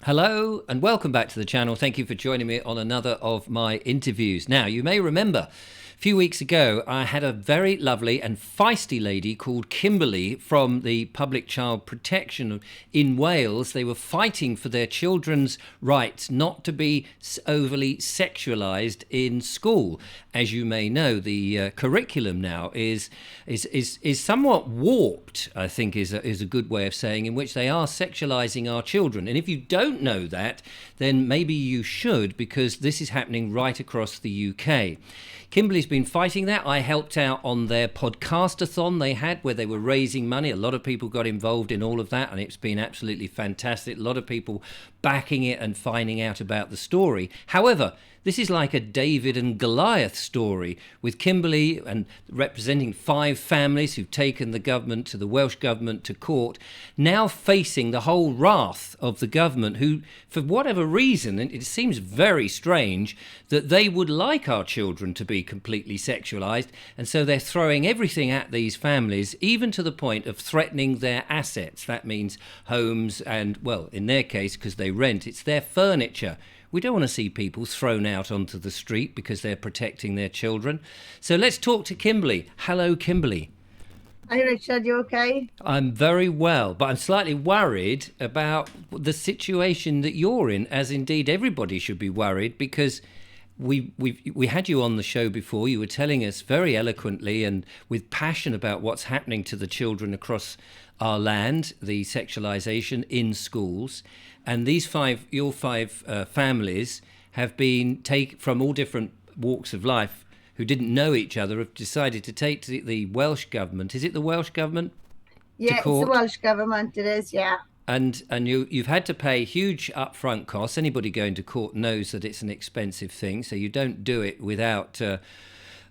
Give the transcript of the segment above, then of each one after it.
Hello and welcome back to the channel. Thank you for joining me on another of my interviews. Now, you may remember a few weeks ago, I had a very lovely and feisty lady called Kimberley from the Public Child Protection in Wales. They were fighting for their children's rights not to be overly sexualised in school. As you may know, the curriculum now is somewhat warped, I think is a good way of saying, in which they are sexualising our children. And if you don't know that, then maybe you should, because this is happening right across the UK. Kimberley's been fighting that. I helped out on their podcastathon they had where they were raising money. A lot of people got involved in all of that, and it's been absolutely fantastic. A lot of people backing it and finding out about the story. However, this is like a David and Goliath story, with Kimberley and representing 5 families who've taken the government to the Welsh government to court, now facing the whole wrath of the government, who, for whatever reason, and it seems very strange, that they would like our children to be completely sexualised, and so they're throwing everything at these families, even to the point of threatening their assets. That means homes and, well, in their case, because they rent, it's their furniture. We don't want to see people thrown out onto the street because they're protecting their children. So let's talk to Kimberley. Hello, Kimberley. Hi, Richard. You okay? I'm very well, but I'm slightly worried about the situation that you're in, as indeed everybody should be worried, because we had you on the show before. You were telling us very eloquently and with passion about what's happening to the children across our land, the sexualisation in schools. And these your five families have been from all different walks of life who didn't know each other, have decided to take to the Welsh government. Is it the Welsh government? Yeah, it's the Welsh government, it is, yeah. And you've had to pay huge upfront costs. Anybody going to court knows that it's an expensive thing, so you don't do it without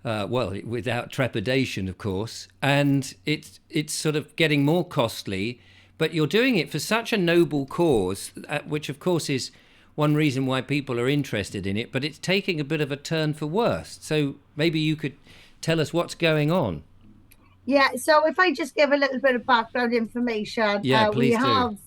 without trepidation, of course. And it's sort of getting more costly, but you're doing it for such a noble cause, which of course is one reason why people are interested in it, but it's taking a bit of a turn for worse. So maybe you could tell us what's going on. Yeah, so if I just give a little bit of background information. Yeah, please we have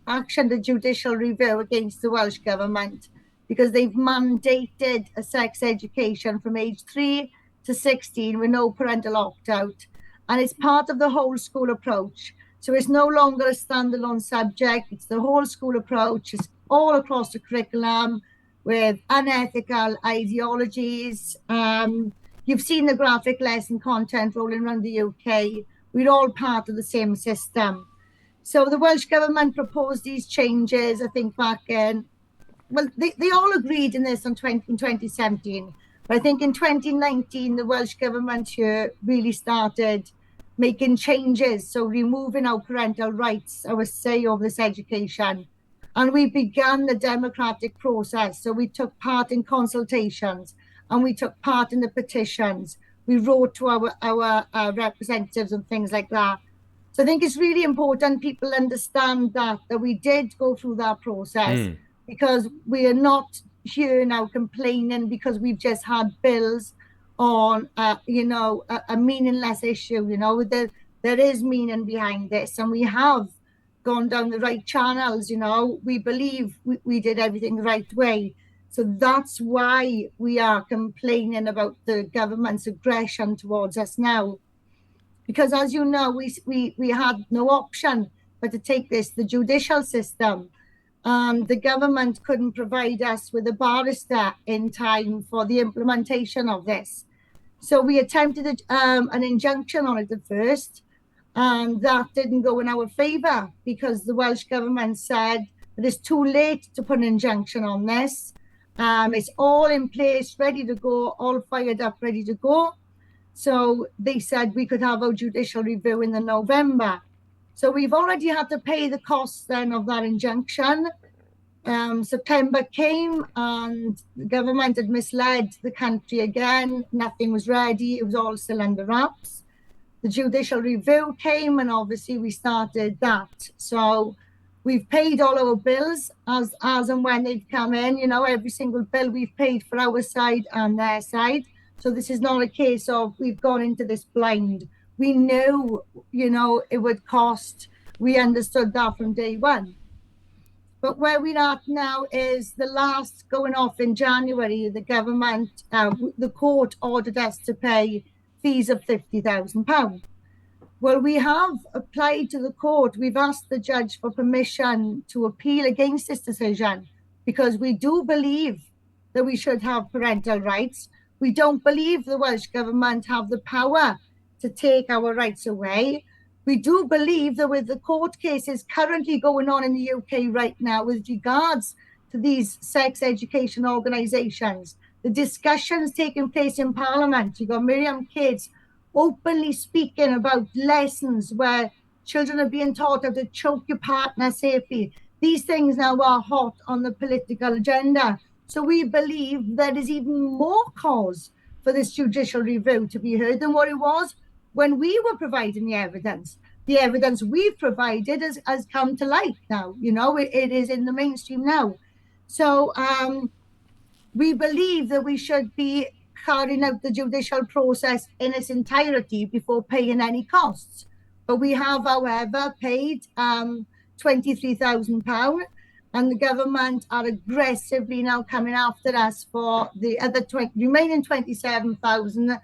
actioned a judicial review against the Welsh government because they've mandated a sex education from age 3 to 16 with no parental opt-out. And it's part of the whole school approach. So it's no longer a standalone subject. It's the whole school approach. It's all across the curriculum with unethical ideologies. You've seen the graphic lesson content rolling around the UK. We're all part of the same system. So the Welsh government proposed these changes, I think, back in, well, they all agreed in this in 2017. But I think in 2019, the Welsh government here really started making changes, so removing our parental rights, our say over this education. And we began the democratic process. So we took part in consultations and we took part in the petitions. We wrote to our representatives and things like that. So I think it's really important people understand that we did go through that process, because we are not here now complaining because we've just had bills on a meaningless issue. There is meaning behind this, and we have gone down the right channels. We believe we did everything the right way. So that's why we are complaining about the government's aggression towards us now, because as you know, we had no option but to take the judicial system. And the government couldn't provide us with a barrister in time for the implementation of this. So we attempted an injunction on it at first, and that didn't go in our favour because the Welsh government said that it's too late to put an injunction on this. It's all in place, ready to go, all fired up, ready to go. So they said we could have our judicial review in the November. So we've already had to pay the costs then of that injunction. September came and the government had misled the country again. Nothing was ready. It was all still under wraps. The judicial review came and obviously we started that. So we've paid all our bills as and when they've come in. Every single bill we've paid for our side and their side. So this is not a case of we've gone into this blind. We knew, it would cost. We understood that from day one. But where we're at now is the last going off in January, the government, the court ordered us to pay fees of £50,000. Well, we have applied to the court. We've asked the judge for permission to appeal against this decision because we do believe that we should have parental rights. We don't believe the Welsh Government have the power to take our rights away. We do believe that with the court cases currently going on in the UK right now with regards to these sex education organisations, the discussions taking place in Parliament, you've got Miriam Kids openly speaking about lessons where children are being taught how to choke your partner safely. These things now are hot on the political agenda. So we believe there is even more cause for this judicial review to be heard than what it was when we were providing the evidence. The evidence we've provided has come to light now. It is in the mainstream now. So we believe that we should be carrying out the judicial process in its entirety before paying any costs. But we have, however, paid £23,000, and the government are aggressively now coming after us for the other remaining £27,000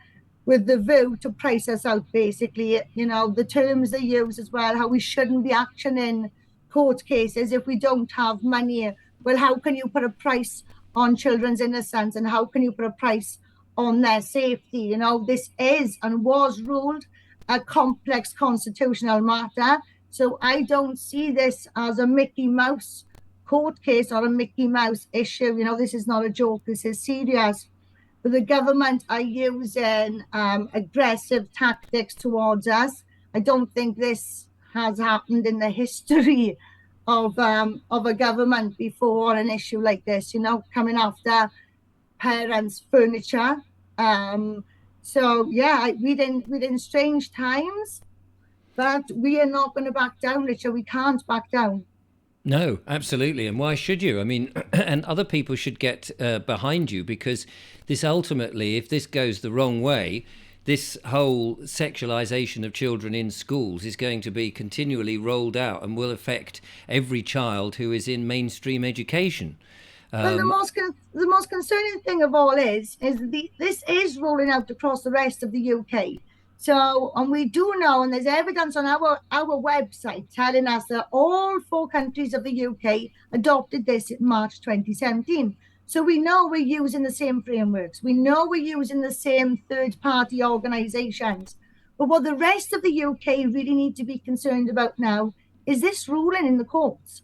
with the view to price us out, basically. The terms they use as well, how we shouldn't be actioning court cases if we don't have money. Well, how can you put a price on children's innocence, and how can you put a price on their safety? This is and was ruled a complex constitutional matter. So I don't see this as a Mickey Mouse court case or a Mickey Mouse issue. This is not a joke, this is serious. But the government are using aggressive tactics towards us. I don't think this has happened in the history of a government before, an issue like this, coming after parents' furniture. So yeah, we're in strange times, but we are not going to back down, Richard. We can't back down. No, absolutely. And why should you? I mean, and other people should get behind you, because this ultimately, if this goes the wrong way, this whole sexualization of children in schools is going to be continually rolled out and will affect every child who is in mainstream education. Well, the most concerning thing of all is this is rolling out across the rest of the UK. So, and we do know, and there's evidence on our website telling us that all 4 countries of the UK adopted this in March 2017. So we know we're using the same frameworks. We know we're using the same third-party organisations. But what the rest of the UK really need to be concerned about now is this ruling in the courts.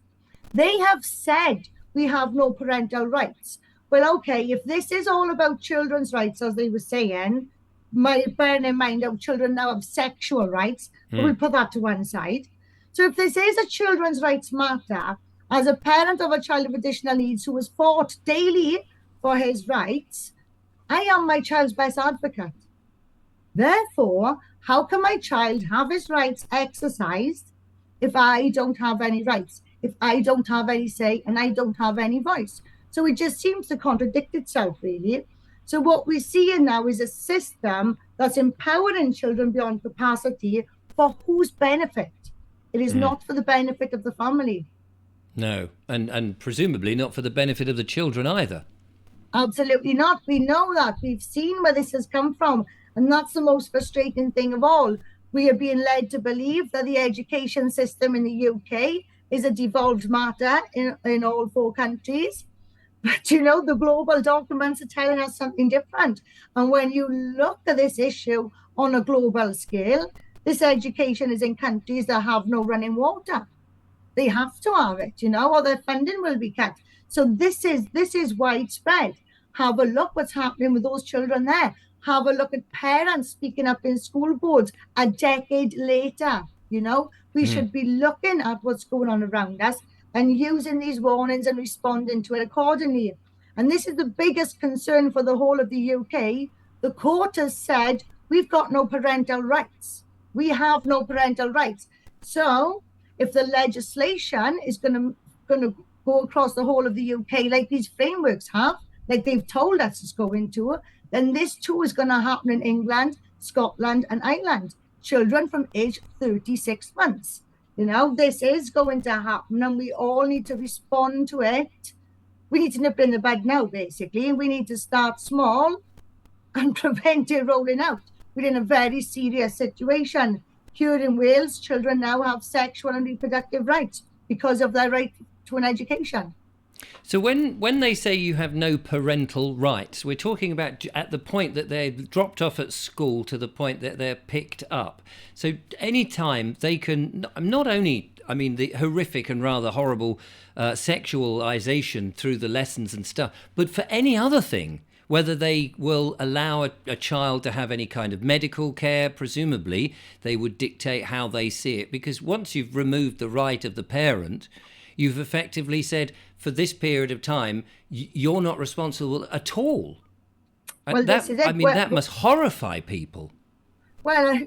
They have said we have no parental rights. Well, okay, if this is all about children's rights, as they were saying, bearing in mind how children now have sexual rights, but we'll put that to one side. So if this is a children's rights matter, as a parent of a child with additional needs who has fought daily for his rights, I am my child's best advocate. Therefore, how can my child have his rights exercised if I don't have any rights, if I don't have any say, and I don't have any voice? So it just seems to contradict itself, really. So what we're seeing now is a system that's empowering children beyond capacity for whose benefit? It is not for the benefit of the family. No, and presumably not for the benefit of the children either. Absolutely not. We know that. We've seen where this has come from. And that's the most frustrating thing of all. We are being led to believe that the education system in the UK is a devolved matter in all 4 countries. But, the global documents are telling us something different. And when you look at this issue on a global scale, this education is in countries that have no running water. They have to have it, or their funding will be cut. So this is widespread. Have a look what's happening with those children there. Have a look at parents speaking up in school boards a decade later. We should be looking at what's going on around us and using these warnings and responding to it accordingly. And this is the biggest concern for the whole of the UK. The court has said we've got no parental rights. We have no parental rights. So if the legislation is going to go across the whole of the UK like these frameworks have, like they've told us it's going to, then this too is going to happen in England, Scotland and Ireland. Children from age 36 months. This is going to happen and we all need to respond to it. We need to nip in the bud now, basically. We need to start small and prevent it rolling out. We're in a very serious situation. Here in Wales, children now have sexual and reproductive rights because of their right to an education. So when they say you have no parental rights, we're talking about at the point that they're dropped off at school to the point that they're picked up. So any time they can, not only, I mean, the horrific and rather horrible sexualization through the lessons and stuff, but for any other thing, whether they will allow a child to have any kind of medical care, presumably they would dictate how they see it, because once you've removed the right of the parent, you've effectively said, for this period of time, you're not responsible at all. Well, this is it. I mean, that must horrify people. Well,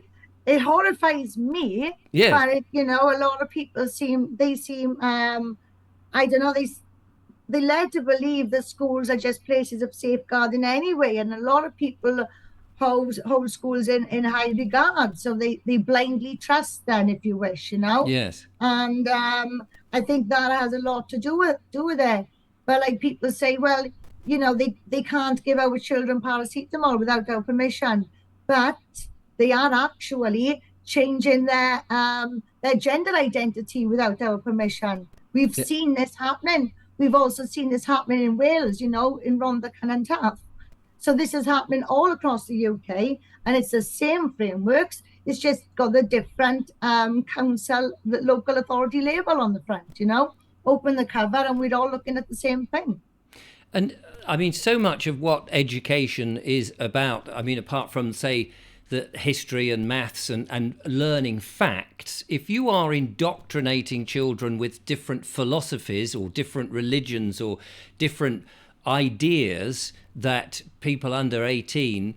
it horrifies me. Yeah. But, a lot of people seem, I don't know, they led to believe that schools are just places of safeguarding anyway. And a lot of people hold schools in high regard. So they blindly trust them, if you wish, Yes. And I think that has a lot to do with it. But like people say, well, they can't give our children paracetamol without our permission. But they are actually changing their gender identity without our permission. We've seen this happening. We've also seen this happening in Wales, in Rhondda and Taff. So this is happening all across the UK, and it's the same frameworks. It's just got the different council, the local authority label on the front, Open the cover and we're all looking at the same thing. And I mean, so much of what education is about, I mean, apart from, say, the history and maths and learning facts, if you are indoctrinating children with different philosophies or different religions or different ideas that people under 18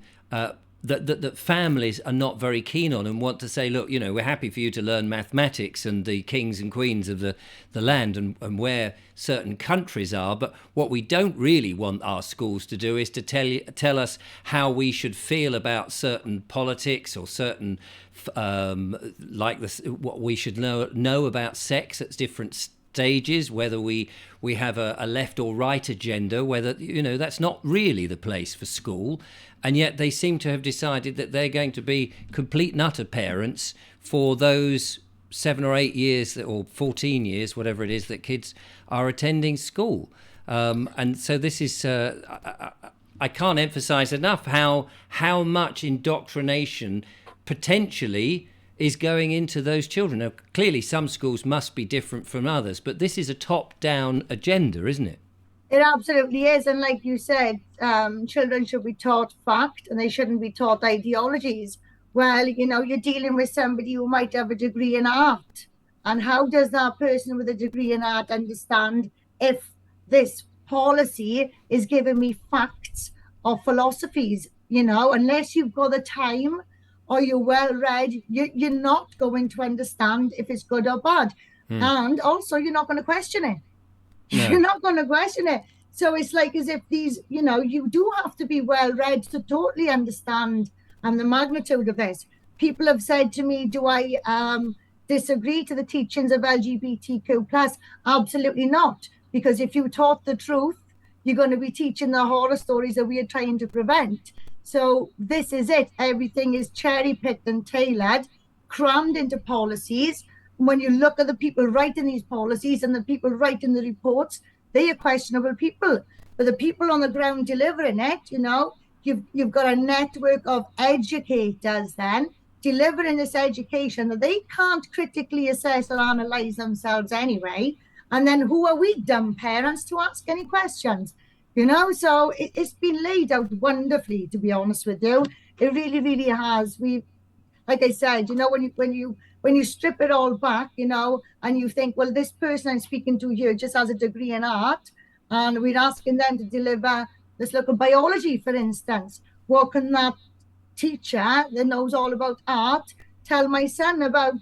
that families are not very keen on and want to say, look, we're happy for you to learn mathematics and the kings and queens of the land and where certain countries are, but what we don't really want our schools to do is to tell us how we should feel about certain politics or certain like this, what we should know about sex at different stages, whether we have a left or right agenda, whether that's not really the place for school. And yet they seem to have decided that they're going to be complete and utter parents for those 7 or 8 years or 14 years, whatever it is, that kids are attending school. And so this is, I can't emphasize enough how much indoctrination potentially is going into those children. Now, clearly some schools must be different from others, but this is a top-down agenda, isn't it? It absolutely is. And like you said, children should be taught fact and they shouldn't be taught ideologies. Well, you're dealing with somebody who might have a degree in art. And how does that person with a degree in art understand if this policy is giving me facts or philosophies? Unless you've got the time or you're well read, you're not going to understand if it's good or bad. And also, you're not going to question it. No. You're not going to question it. So it's like as if these, you do have to be well read to totally understand the magnitude of this. People have said to me, do I disagree to the teachings of LGBTQ+? Absolutely not. Because if you taught the truth, you're going to be teaching the horror stories that we are trying to prevent. So this is it. Everything is cherry-picked and tailored, crammed into policies. When you look at the people writing these policies and the people writing the reports, they are questionable people. But the people on the ground delivering it, you've got a network of educators then delivering this education that they can't critically assess or analyse themselves anyway. And then who are we dumb parents to ask any questions? So it's been laid out wonderfully, to be honest with you. It really, really has. Like I said, when you strip it all back, and you think, well, this person I'm speaking to here just has a degree in art, and we're asking them to deliver, let's look at biology, for instance. What can that teacher that knows all about art tell my son about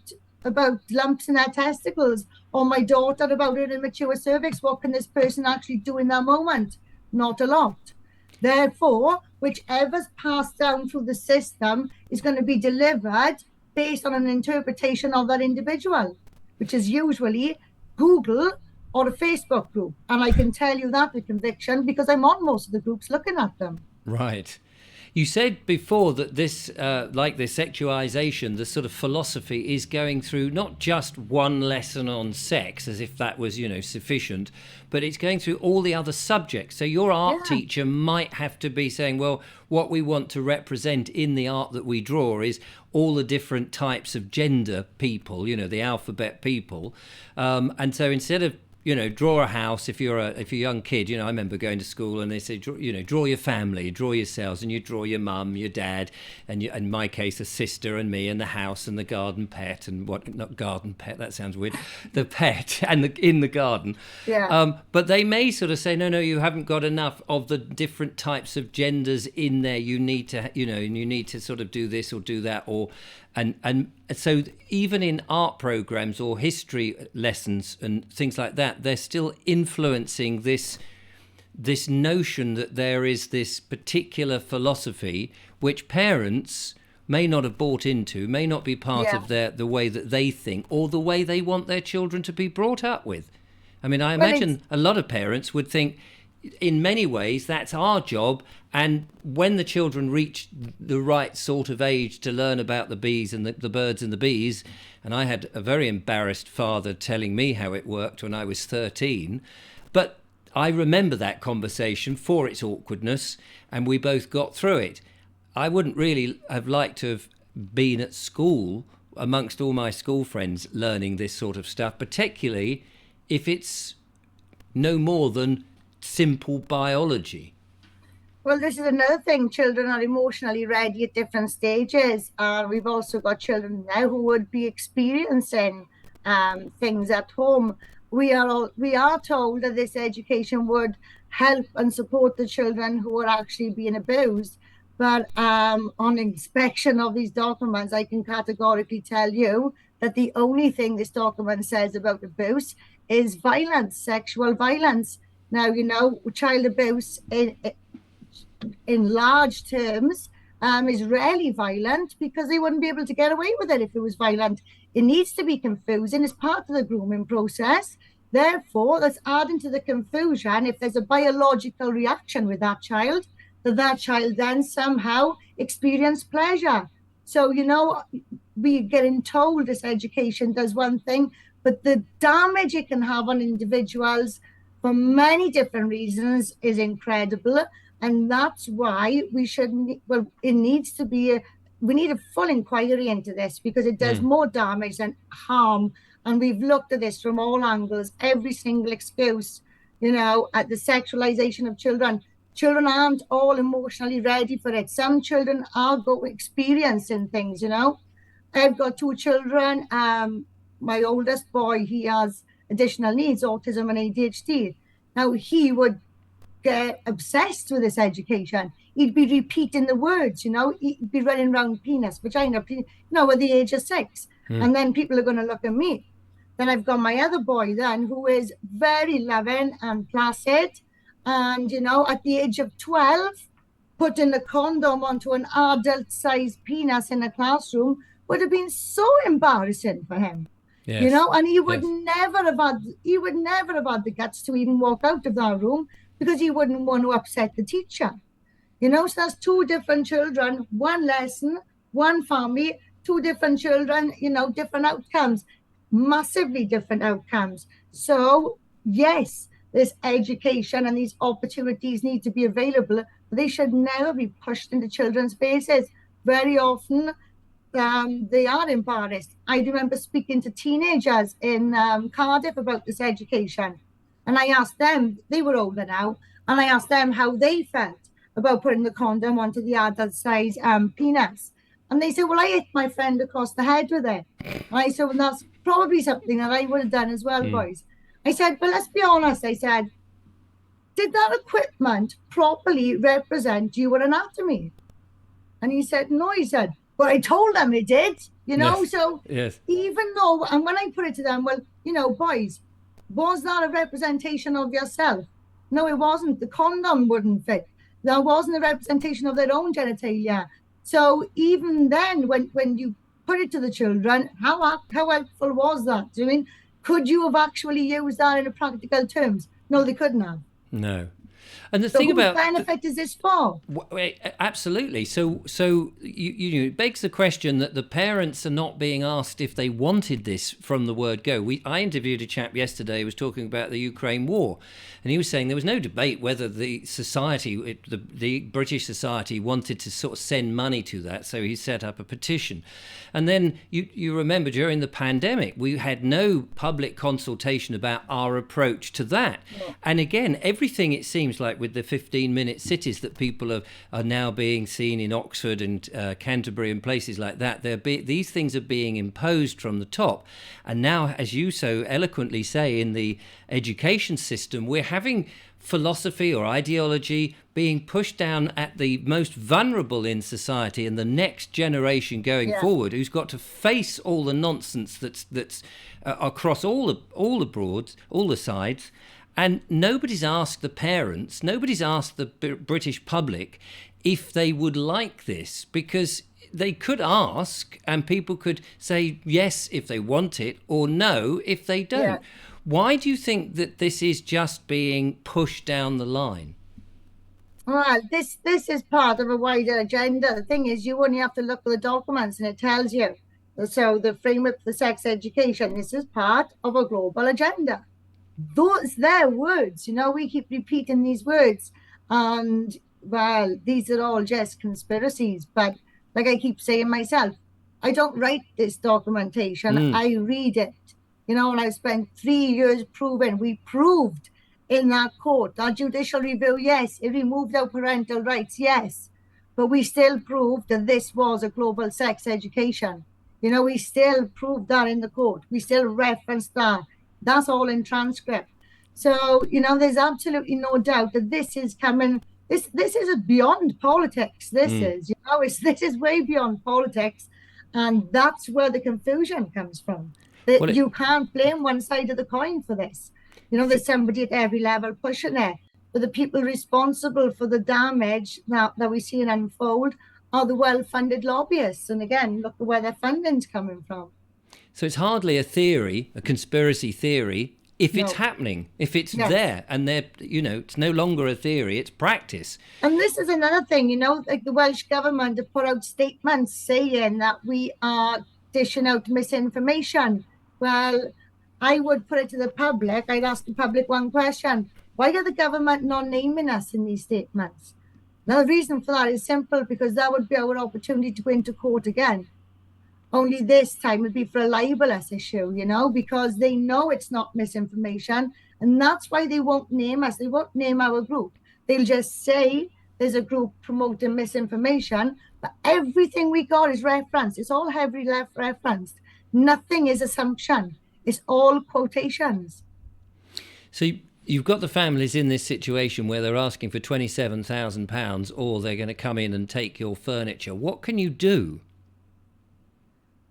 lumps in their testicles, or my daughter about her immature cervix? What can this person actually do in that moment? Not a lot. Therefore, whichever's passed down through the system is going to be delivered based on an interpretation of that individual. which is usually Google or a Facebook group. And I can tell you that with conviction because I'm on most of the groups looking at them. Right. You said before that this, like this sexualization, the sort of philosophy is going through not just one lesson on sex, as if that was, sufficient, but it's going through all the other subjects. So your art teacher might have to be saying, well, what we want to represent in the art that we draw is all the different types of gender people, the alphabet people. And so instead of draw a house. If you're a young kid, I remember going to school and they say, draw your family, draw yourselves, and you draw your mum, your dad, and in my case, a sister and me, and the house and the garden pet and not garden pet. That sounds weird. The pet and in the garden. Yeah. But they may sort of say, no, you haven't got enough of the different types of genders in there. You need to, and you need to sort of do this or do that And so even in art programs or history lessons and things like that, they're still influencing this notion that there is this particular philosophy which parents may not have bought into, may not be part of the way that they think or the way they want their children to be brought up with. I mean, I imagine a lot of parents would think, in many ways, that's our job. And when the children reach the right sort of age to learn about the bees and the birds and the bees, and I had a very embarrassed father telling me how it worked when I was 13, but I remember that conversation for its awkwardness, and we both got through it. I wouldn't really have liked to have been at school amongst all my school friends learning this sort of stuff, particularly if it's no more than simple biology. Well, this is another thing. Children are emotionally ready at different stages. We've also got children now who would be experiencing things at home. We are told that this education would help and support the children who are actually being abused. But on inspection of these documents, I can categorically tell you that the only thing this document says about abuse is violence, sexual violence. Now, child abuse in large terms is rarely violent because they wouldn't be able to get away with it if it was violent. It needs to be confusing. It's part of the grooming process. Therefore, that's adding to the confusion. If there's a biological reaction with that child then somehow experience pleasure. So, we're getting told this education does one thing, but the damage it can have on individuals for many different reasons is incredible. And that's why we need a full inquiry into this because it does more damage than harm. And we've looked at this from all angles, every single excuse, at the sexualization of children. Children aren't all emotionally ready for it. Some children are experiencing things, I've got two children. My oldest boy, he has additional needs, autism and ADHD. Now, he would get obsessed with this education. He'd be repeating the words, he'd be running around penis, vagina, penis, at the age of 6. And then people are going to look at me. Then I've got my other boy then, who is very loving and placid. And, at the age of 12, putting a condom onto an adult-sized penis in a classroom would have been so embarrassing for him. Yes. And he would never have had the guts to even walk out of that room because he wouldn't want to upset the teacher. So that's two different children, one lesson, one family, two different children, different outcomes, massively different outcomes. So yes, this education and these opportunities need to be available, but they should never be pushed into children's faces. Very often, they are embarrassed. I remember speaking to teenagers in Cardiff about this education, and I asked them, they were older now, and I asked them how they felt about putting the condom onto the adult size penis. And they said, well, I hit my friend across the head with it. And I said, well, that's probably something that I would have done as well, boys. I said, but let's be honest, I said, did that equipment properly represent your anatomy? And he said, no, he said, but I told them it did, Yes. So yes. Even though, and when I put it to them, well, boys, was that a representation of yourself? No, it wasn't. The condom wouldn't fit. That wasn't a representation of their own genitalia. So even then, when you put it to the children. How helpful was that? Do you mean, could you have actually used that in a practical terms? No, they couldn't have. No. And the So thing whose about benefit is this for? absolutely. So it begs the question that the parents are not being asked if they wanted this from the word go. I interviewed a chap yesterday who was talking about the Ukraine war, and he was saying there was no debate whether the society, the British society, wanted to sort of send money to that. So he set up a petition, and then you remember during the pandemic we had no public consultation about our approach to that. Yeah. And again, everything it seems like with the 15-minute cities that people are now being seen in Oxford and Canterbury and places like that, these things are being imposed from the top. And now, as you so eloquently say, in the education system, we're having philosophy or ideology being pushed down at the most vulnerable in society and the next generation going forward, who's got to face all the nonsense that's across all the sides. And nobody's asked the parents, nobody's asked the British public if they would like this, because they could ask and people could say yes if they want it or no if they don't. Yeah. Why do you think that this is just being pushed down the line? Well, this is part of a wider agenda. The thing is, you only have to look at the documents and it tells you. So the framework for sex education, this is part of a global agenda. Those their words, we keep repeating these words, and well, these are all just conspiracies. But like I keep saying myself, I don't write this documentation. I read it, and I spent 3 years proving. We proved in that court, that judicial review, yes, it removed our parental rights, yes, but we still proved that this was a global sex education. We still proved that in the court. We still referenced that. That's all in transcript. So, there's absolutely no doubt that this is coming. This is beyond politics. This is way beyond politics. And that's where the confusion comes from. That you can't blame one side of the coin for this. There's somebody at every level pushing it. But the people responsible for the damage that we're seeing unfold are the well-funded lobbyists. And again, look at where their funding's coming from. So it's hardly a theory, a conspiracy theory, if it's happening, if it's there, and it's no longer a theory, it's practice. And this is another thing, like the Welsh government have put out statements saying that we are dishing out misinformation. Well, I would put it to the public. I'd ask the public one question. Why are the government not naming us in these statements? Now, the reason for that is simple, because that would be our opportunity to go into court again. Only this time would be for a libelous issue, because they know it's not misinformation. And that's why they won't name us. They won't name our group. They'll just say there's a group promoting misinformation. But everything we got is referenced. It's all heavily referenced. Nothing is assumption. It's all quotations. So you've got the families in this situation where they're asking for £27,000 or they're going to come in and take your furniture. What can you do?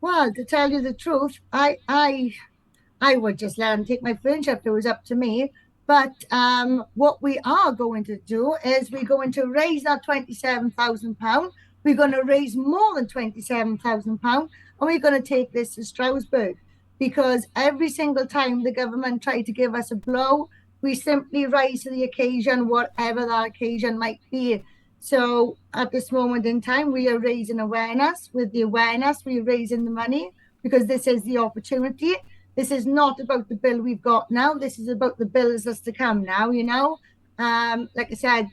Well, to tell you the truth, I would just let them take my furniture if it was up to me. But what we are going to do is we're going to raise that £27,000. We're going to raise more than £27,000, and we're going to take this to Strasbourg, because every single time the government tried to give us a blow, we simply rise to the occasion, whatever that occasion might be. So at this moment in time, we are raising awareness. With the awareness, we're raising the money, because this is the opportunity. This is not about the bill we've got now. This is about the bills that's to come now, Like I said,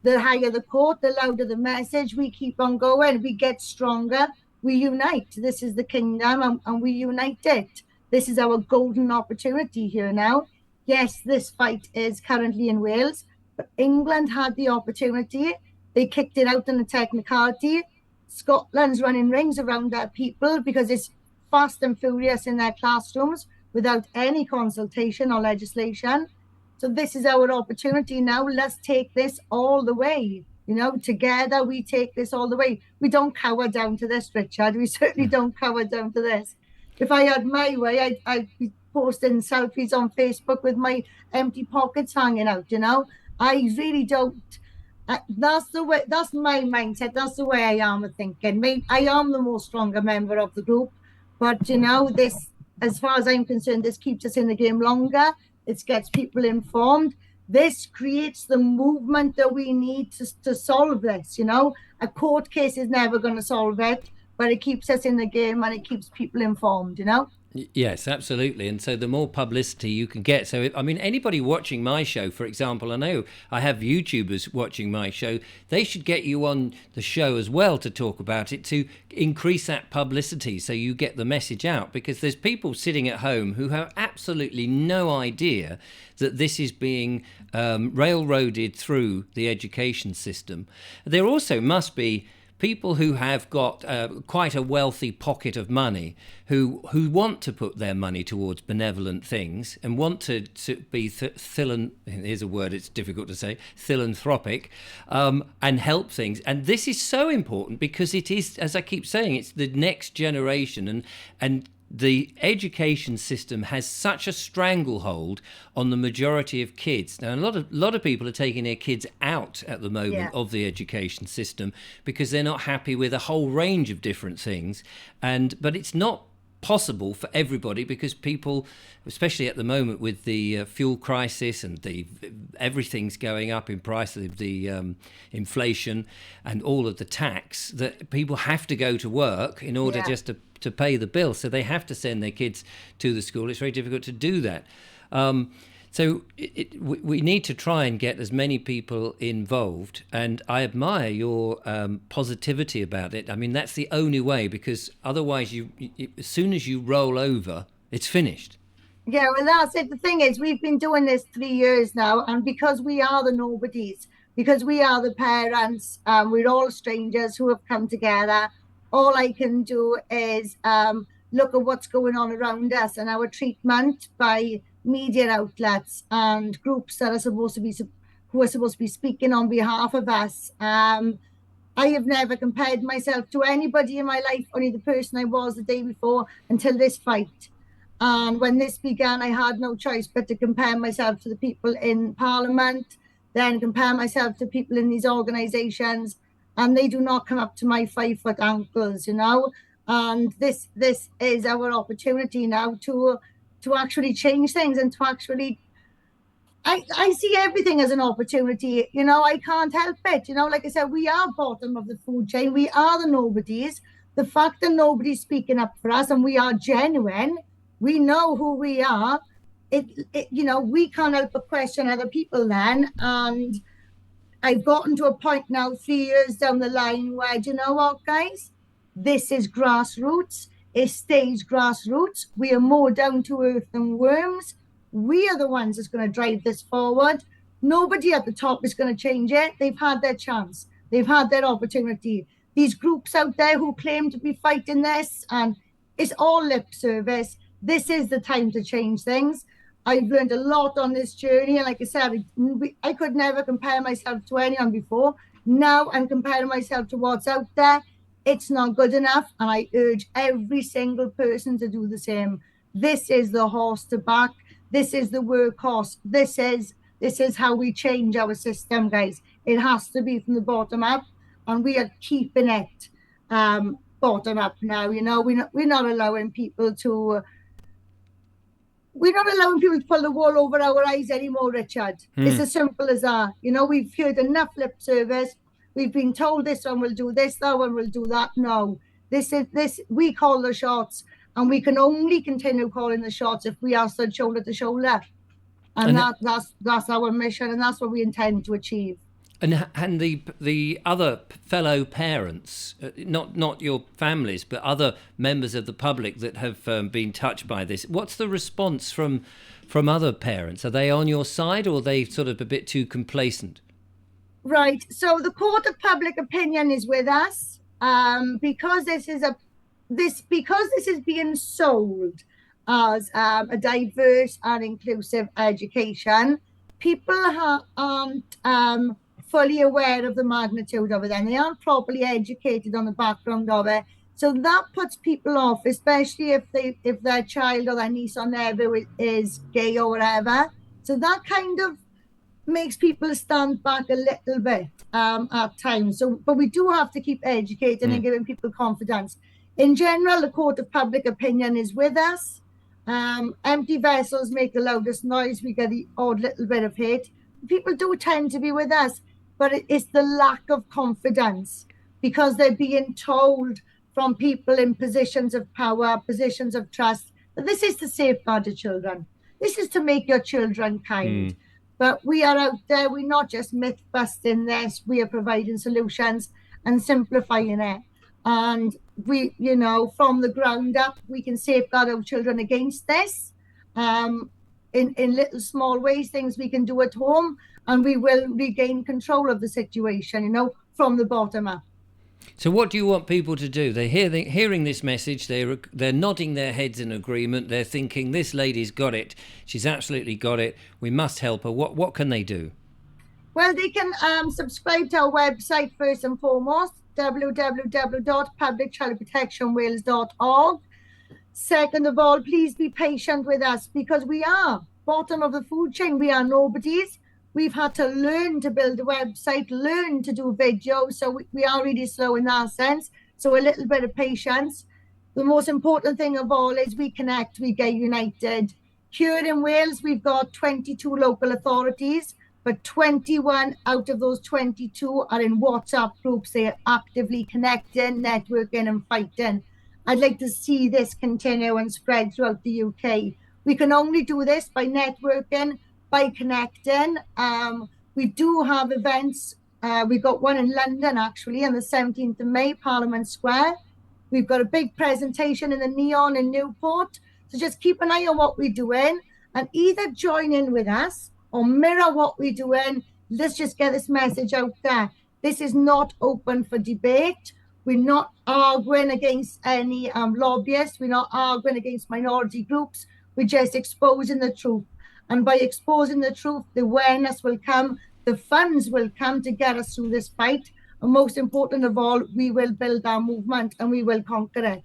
the higher the court, the louder the message. We keep on going. We get stronger. We unite. This is the kingdom, and we unite it. This is our golden opportunity here now. Yes, this fight is currently in Wales, but England had the opportunity. They kicked it out on a technicality. Scotland's running rings around their people because it's fast and furious in their classrooms without any consultation or legislation. So this is our opportunity now. Let's take this all the way. Together we take this all the way. We don't cower down to this, Richard. We certainly don't cower down to this. If I had my way, I'd be posting selfies on Facebook with my empty pockets hanging out, I really don't. That's the way. That's my mindset. That's the way I am thinking. I am the more stronger member of the group, but this, as far as I'm concerned, this keeps us in the game longer. It gets people informed. This creates the movement that we need to solve this. A court case is never going to solve it, but it keeps us in the game and it keeps people informed. Yes, absolutely. And so the more publicity you can get. So, I mean, anybody watching my show, for example, I know I have YouTubers watching my show. They should get you on the show as well to talk about it, to increase that publicity so you get the message out. Because there's people sitting at home who have absolutely no idea that this is being railroaded through the education system. There also must be people who have got quite a wealthy pocket of money who want to put their money towards benevolent things and want to be here's a word it's difficult to say, philanthropic, and help things. And this is so important because it is, as I keep saying, it's the next generation, and the education system has such a stranglehold on the majority of kids. Now, a lot of people are taking their kids out at the moment of the education system because they're not happy with a whole range of different things. But it's not possible for everybody because people, especially at the moment with the fuel crisis and everything's going up in price, the inflation and all of the tax, that people have to go to work in order just to pay the bill. So they have to send their kids to the school. It's very difficult to do that. So we need to try and get as many people involved. And I admire your positivity about it. I mean, that's the only way, because otherwise, as soon as you roll over, it's finished. Yeah, well, that's it. The thing is, we've been doing this 3 years now, and because we are the nobodies, because we are the parents, we're all strangers who have come together. All I can do is look at what's going on around us and our treatment by media outlets and groups that are supposed to be speaking on behalf of us. I have never compared myself to anybody in my life, only the person I was the day before until this fight. And when this began, I had no choice but to compare myself to the people in Parliament, then compare myself to people in these organisations, and they do not come up to my 5-foot ankles, And this is our opportunity now to actually change things and to actually. I see everything as an opportunity, I can't help it. Like I said, we are bottom of the food chain. We are the nobodies. The fact that nobody's speaking up for us and we are genuine, we know who we are. We can't help but question other people then. And I've gotten to a point now, 3 years down the line, where, do you know what, guys? This is grassroots. It stays grassroots. We are more down to earth than worms. We are the ones that's going to drive this forward. Nobody at the top is going to change it. They've had their chance. They've had their opportunity. These groups out there who claim to be fighting this, and it's all lip service. This is the time to change things. I've learned a lot on this journey. And like I said, I could never compare myself to anyone before. Now I'm comparing myself to what's out there. It's not good enough. And I urge every single person to do the same. This is the horse to back. This is the workhorse. This is how we change our system, guys. It has to be from the bottom up. And we are keeping it bottom up now. We're not allowing people to... We're not allowing people to pull the wool over our eyes anymore, Richard. It's as simple as that. We've heard enough lip service. We've been told this one will do this, that one will do that. No, we call the shots, and we can only continue calling the shots if we are stood shoulder to shoulder. And that's our mission, and that's what we intend to achieve. And the other fellow parents, not your families, but other members of the public that have been touched by this, what's the response from other parents? Are they on your side, or are they sort of a bit too complacent? Right. So the court of public opinion is with us, because this is being sold as a diverse and inclusive education. People aren't fully aware of the magnitude of it, and they aren't properly educated on the background of it. So that puts people off, especially if their child or their niece or nephew is gay or whatever. So that kind of makes people stand back a little bit at times. So, but we do have to keep educating and giving people confidence. In general, the court of public opinion is with us. Empty vessels make the loudest noise. We get the odd little bit of hate. People do tend to be with us, but it's the lack of confidence because they're being told from people in positions of power, positions of trust, that this is to safeguard the children. This is to make your children kind. But we are out there, we're not just myth busting this, we are providing solutions and simplifying it. And we, you know, from the ground up, we can safeguard our children against this in little small ways, things we can do at home, and we will regain control of the situation, you know, from the bottom up. So what do you want people to do? They're hearing this message, they're nodding their heads in agreement, they're thinking, this lady's got it, she's absolutely got it, we must help her. What can they do? Well, they can subscribe to our website first and foremost, www.publicchildprotectionwales.org. Second of all, please be patient with us because we are bottom of the food chain, we are nobodies. We've had to learn to build a website, learn to do videos, so we are really slow in that sense. So a little bit of patience. The most important thing of all is we connect, we get united. Here in Wales, we've got 22 local authorities, but 21 out of those 22 are in WhatsApp groups. They are actively connecting, networking and fighting. I'd like to see this continue and spread throughout the UK. We can only do this by networking, by connecting. We do have events. We've got one in London, actually, on the 17th of May, Parliament Square. We've got a big presentation in the Neon in Newport. So just keep an eye on what we're doing and either join in with us or mirror what we're doing. Let's just get this message out there. This is not open for debate. We're not arguing against any lobbyists. We're not arguing against minority groups. We're just exposing the truth. And by exposing the truth, the awareness will come, the funds will come to get us through this fight. And most important of all, we will build our movement and we will conquer it.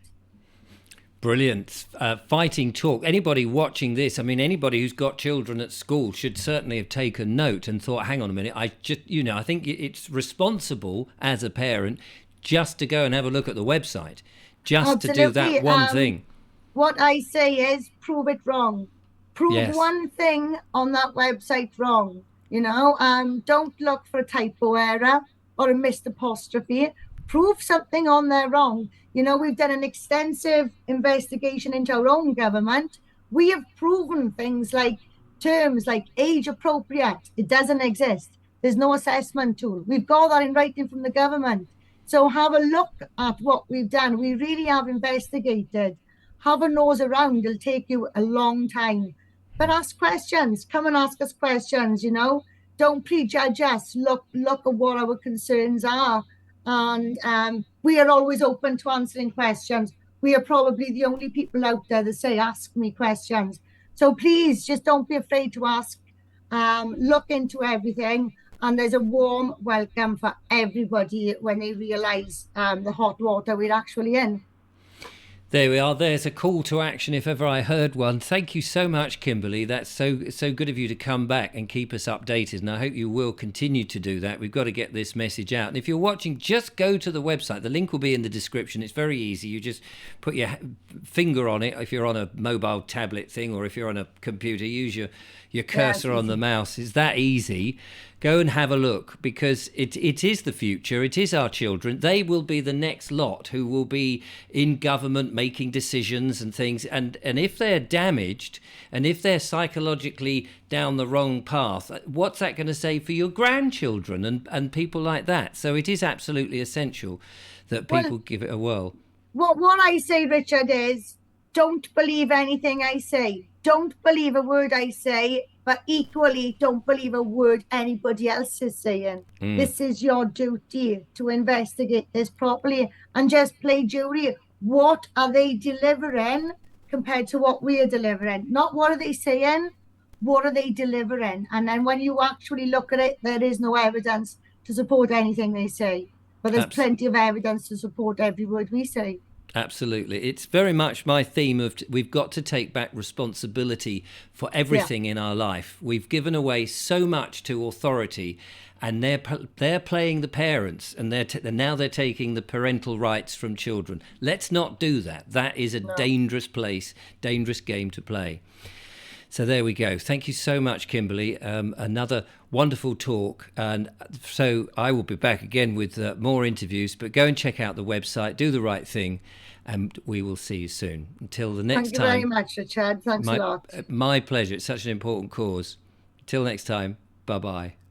Brilliant. Fighting talk. Anybody watching this, I mean, anybody who's got children at school should certainly have taken note and thought, hang on a minute, I think it's responsible as a parent just to go and have a look at the website, just Absolutely. To do that one thing. What I say is prove it wrong. Prove one thing on that website wrong. You know, don't look for a typo error or a missed apostrophe. Prove something on there wrong. You know, we've done an extensive investigation into our own government. We have proven things like terms like age appropriate. It doesn't exist. There's no assessment tool. We've got that in writing from the government. So have a look at what we've done. We really have investigated. Have a nose around. It'll take you a long time. But ask questions. Come and ask us questions, you know. Don't prejudge us. Look at what our concerns are. And we are always open to answering questions. We are probably the only people out there that say, ask me questions. So please, just don't be afraid to ask. Look into everything. And there's a warm welcome for everybody when they realise the hot water we're actually in. There we are. There's a call to action if ever I heard one. Thank you so much, Kimberley. That's so good of you to come back and keep us updated. And I hope you will continue to do that. We've got to get this message out. And if you're watching, just go to the website. The link will be in the description. It's very easy. You just put your finger on it. If you're on a mobile tablet thing or if you're on a computer, use your cursor on the mouse. It's that easy. Go and have a look because it is the future. It is our children. They will be the next lot who will be in government making decisions and things. And if they're damaged and if they're psychologically down the wrong path, what's that going to say for your grandchildren and people like that? So it is absolutely essential that people give it a whirl. What I say, Richard, is don't believe anything I say. Don't believe a word I say, but equally don't believe a word anybody else is saying. This is your duty to investigate this properly and just play jury. What are they delivering compared to what we are delivering? Not what are they saying, what are they delivering? And then when you actually look at it, there is no evidence to support anything they say. But there's plenty of evidence to support every word we say. Absolutely. It's very much my theme of we've got to take back responsibility for everything in our life. We've given away so much to authority, and they're playing the parents, and now they're taking the parental rights from children. Let's not do that. That is a dangerous place, dangerous game to play. So there we go. Thank you so much, Kimberley. Another wonderful talk. And so I will be back again with more interviews, but go and check out the website, do the right thing, and we will see you soon. Until the next time. Thank you very much, Richard. Thanks a lot. My pleasure. It's such an important cause. Till next time. Bye-bye.